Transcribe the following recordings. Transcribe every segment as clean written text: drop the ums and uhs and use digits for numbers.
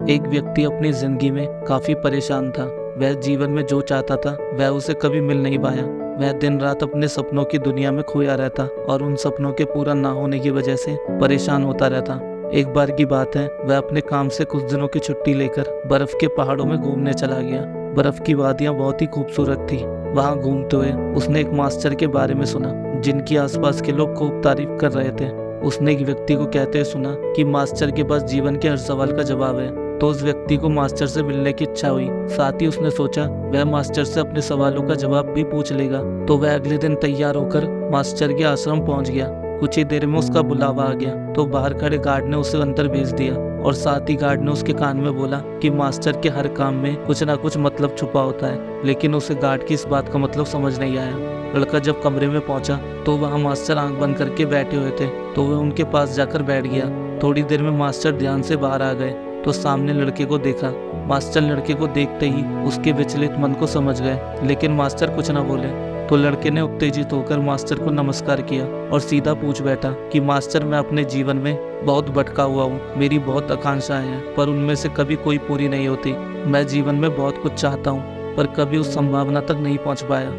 एक व्यक्ति अपनी जिंदगी में काफी परेशान था। वह जीवन में जो चाहता था वह उसे कभी मिल नहीं पाया। वह दिन रात अपने सपनों की दुनिया में खोया रहता और उन सपनों के पूरा ना होने की वजह से परेशान होता रहता। एक बार की बात है, वह अपने काम से कुछ दिनों की छुट्टी लेकर बर्फ के पहाड़ों में घूमने चला गया। बर्फ की वादियां बहुत ही खूबसूरत थी। वहां घूमते हुए उसने एक मास्टर के बारे में सुना जिनकी आसपास के लोग खूब तारीफ कर रहे थे। उसने एक व्यक्ति को कहते हुए सुना कि मास्टर के पास जीवन के हर सवाल का जवाब है। तो उस व्यक्ति को मास्टर से मिलने की इच्छा हुई। साथ ही उसने सोचा वह मास्टर से अपने सवालों का जवाब भी पूछ लेगा। तो वह अगले दिन तैयार होकर मास्टर के आश्रम पहुंच गया। कुछ ही देर में उसका बुलावा आ गया तो बाहर खड़े गार्ड ने उसे अंदर भेज दिया और साथ ही गार्ड ने उसके कान में बोला कि मास्टर के हर काम में कुछ ना कुछ मतलब छुपा होता है। लेकिन उसे गार्ड की इस बात का मतलब समझ नहीं आया। लड़का जब कमरे में पहुंचा तो वहाँ मास्टर आंख बंद करके बैठे हुए थे, तो वह उनके पास जाकर बैठ गया। थोड़ी देर में मास्टर ध्यान से बाहर आ गए तो सामने लड़के को देखा। मास्टर लड़के को देखते ही उसके विचलित मन को समझ गए, लेकिन मास्टर कुछ न बोले। तो लड़के ने उत्तेजित होकर मास्टर को नमस्कार किया और सीधा पूछ बैठा कि मास्टर, मैं अपने जीवन में बहुत भटका हुआ हूँ। मेरी बहुत आकांक्षाएं हैं पर उनमें से कभी कोई पूरी नहीं होती। मैं जीवन में बहुत कुछ चाहता हूँ पर कभी उस संभावना तक नहीं पहुँच पाया।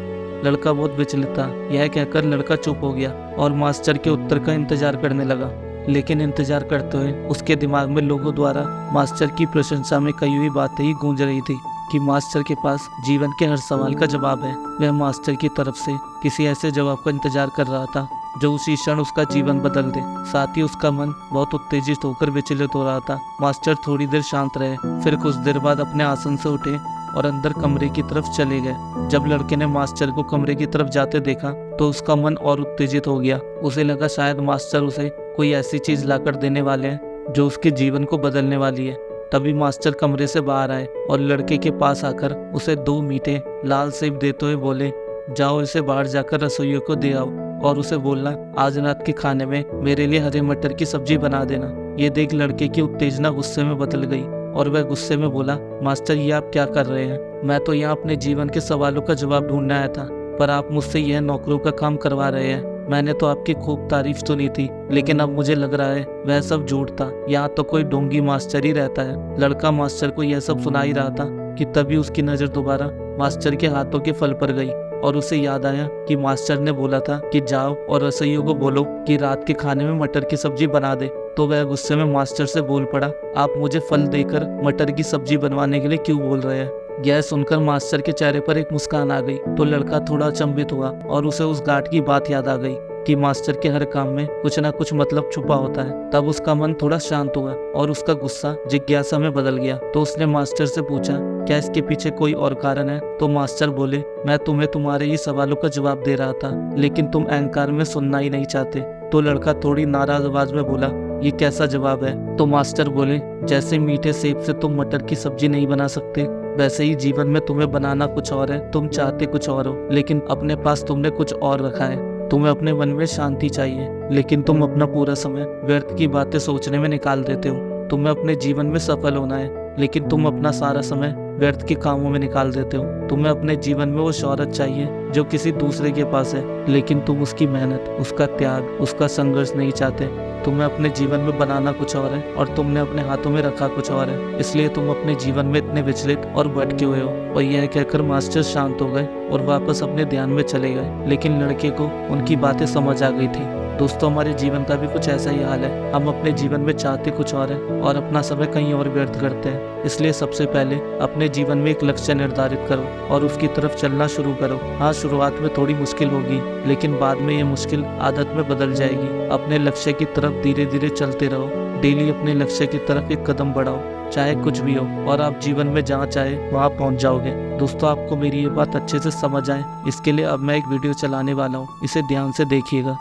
लड़का बहुत विचलित था। यह कहकर लड़का चुप हो गया और मास्टर के उत्तर का इंतजार करने लगा। लेकिन इंतजार करते हुए उसके दिमाग में लोगों द्वारा मास्टर की प्रशंसा में कई हुई बातें ही गूंज रही थी कि मास्टर के पास जीवन के हर सवाल का जवाब है। वह मास्टर की तरफ से किसी ऐसे जवाब का इंतजार कर रहा था जो उसी क्षण उसका जीवन बदल दे। साथ ही उसका मन बहुत उत्तेजित होकर विचलित हो रहा था। मास्टर थोड़ी देर शांत रहे, फिर कुछ देर बाद अपने आसन से उठे और अंदर कमरे की तरफ चले गए। जब लड़के ने मास्टर को कमरे की तरफ जाते देखा तो उसका मन और उत्तेजित हो गया। उसे लगा शायद मास्टर उसे कोई ऐसी चीज लाकर देने वाले हैं जो उसके जीवन को बदलने वाली है। तभी मास्टर कमरे से बाहर आए और लड़के के पास आकर उसे 2 मीठे लाल सेब देते हुए बोले, जाओ इसे बाहर जाकर रसोइयों को दे आओ और उसे बोलना आज रात के खाने में मेरे लिए हरे मटर की सब्जी बना देना। ये देख लड़के की उत्तेजना गुस्से में बदल गई और वह गुस्से में बोला, मास्टर ये आप क्या कर रहे हैं? मैं तो यहाँ अपने जीवन के सवालों का जवाब ढूंढने आया था, पर आप मुझसे यह नौकरों का काम करवा रहे हैं। मैंने तो आपकी खूब तारीफ सुनी थी, लेकिन अब मुझे लग रहा है वह सब झूठ था। यहाँ तो कोई ढोंगी मास्टर ही रहता है। लड़का मास्टर को यह सब सुना ही रहा था कि तभी उसकी नजर दोबारा मास्टर के हाथों के फल पर गई और उसे याद आया कि मास्टर ने बोला था कि जाओ और रसोइयों को बोलो कि रात के खाने में मटर की सब्जी बना दे। तो वह गुस्से में मास्टर से बोल पड़ा, आप मुझे फल देकर मटर की सब्जी बनवाने के लिए क्यों बोल रहे हैं? यह सुनकर मास्टर के चेहरे पर एक मुस्कान आ गई तो लड़का थोड़ा अचंभित हुआ और उसे उस गार्ड की बात याद आ गई कि मास्टर के हर काम में कुछ ना कुछ मतलब छुपा होता है। तब उसका मन थोड़ा शांत हुआ और उसका गुस्सा जिज्ञासा में बदल गया। तो उसने मास्टर से पूछा, क्या इसके पीछे कोई और कारण है? तो मास्टर बोले, मैं तुम्हें तुम्हारे ही सवालों का जवाब दे रहा था, लेकिन तुम अहंकार में सुनना ही नहीं चाहते। तो लड़का थोड़ी नाराज आवाज में बोला, ये कैसा जवाब है? तो मास्टर बोले, जैसे मीठे सेब से तुम मटर की सब्जी नहीं बना सकते, वैसे ही जीवन में तुम्हें बनाना कुछ और है। तुम चाहते कुछ और हो, लेकिन अपने पास तुमने कुछ और रखा है। तुम्हें अपने मन में शांति चाहिए, लेकिन तुम अपना पूरा समय व्यर्थ की बातें सोचने में निकाल देते हो। तुम्हें अपने जीवन में सफल होना है, लेकिन तुम अपना सारा समय व्यर्थ के कामों में निकाल देते हो। तुम्हें अपने जीवन में वो शौहरत चाहिए जो किसी दूसरे के पास है, लेकिन तुम उसकी मेहनत, उसका त्याग, उसका संघर्ष नहीं चाहते। तुम्हें अपने जीवन में बनाना कुछ और है और तुमने अपने हाथों में रखा कुछ और है, इसलिए तुम अपने जीवन में इतने विचलित और भटके हुए हो। और यह कहकर मास्टर शांत हो गए और वापस अपने ध्यान में चले गए। लेकिन लड़के को उनकी बातें समझ आ गई थी। दोस्तों, हमारे जीवन का भी कुछ ऐसा ही हाल है। हम अपने जीवन में चाहते कुछ और है और अपना समय कहीं और व्यर्थ करते हैं। इसलिए सबसे पहले अपने जीवन में एक लक्ष्य निर्धारित करो और उसकी तरफ चलना शुरू करो। हाँ, शुरुआत में थोड़ी मुश्किल होगी, लेकिन बाद में ये मुश्किल आदत में बदल जाएगी। अपने लक्ष्य की तरफ धीरे धीरे चलते रहो। डेली अपने लक्ष्य की तरफ एक कदम बढ़ाओ, चाहे कुछ भी हो, और आप जीवन में जहाँ चाहे वहाँ पहुँच जाओगे। दोस्तों, आपको मेरी ये बात अच्छे से समझ आए, इसके लिए अब मैं एक वीडियो चलाने वाला हूँ, इसे ध्यान से देखिएगा।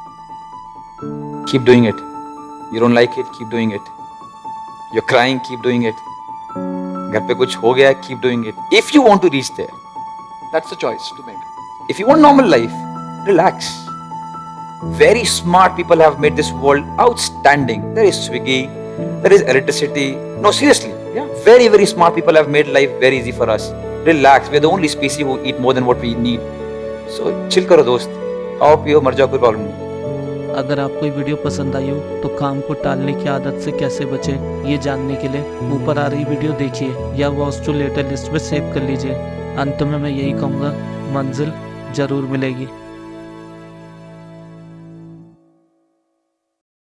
Keep doing it. You don't like it, keep doing it. You're crying, keep doing it. घर पे कुछ हो गया, keep doing it. If you want to reach there, that's the choice to make. If you want normal life, relax. Very smart people have made this world outstanding. There is Swiggy, there is electricity. No, seriously, yeah. Very, very smart people have made life very easy for us. Relax. We're the only species who eat more than what we need. So chill करो दोस्त. खाओ पियो, मर जाओ, कोई problem नहीं. अगर आपको ये वीडियो पसंद आई हो तो काम को टालने की आदत से कैसे बचें, ये जानने के लिए ऊपर आ रही वीडियो देखिए या वॉच टू लेटर लिस्ट में सेव कर लीजिए। अंत में मैं यही कहूँगा, मंजिल जरूर मिलेगी।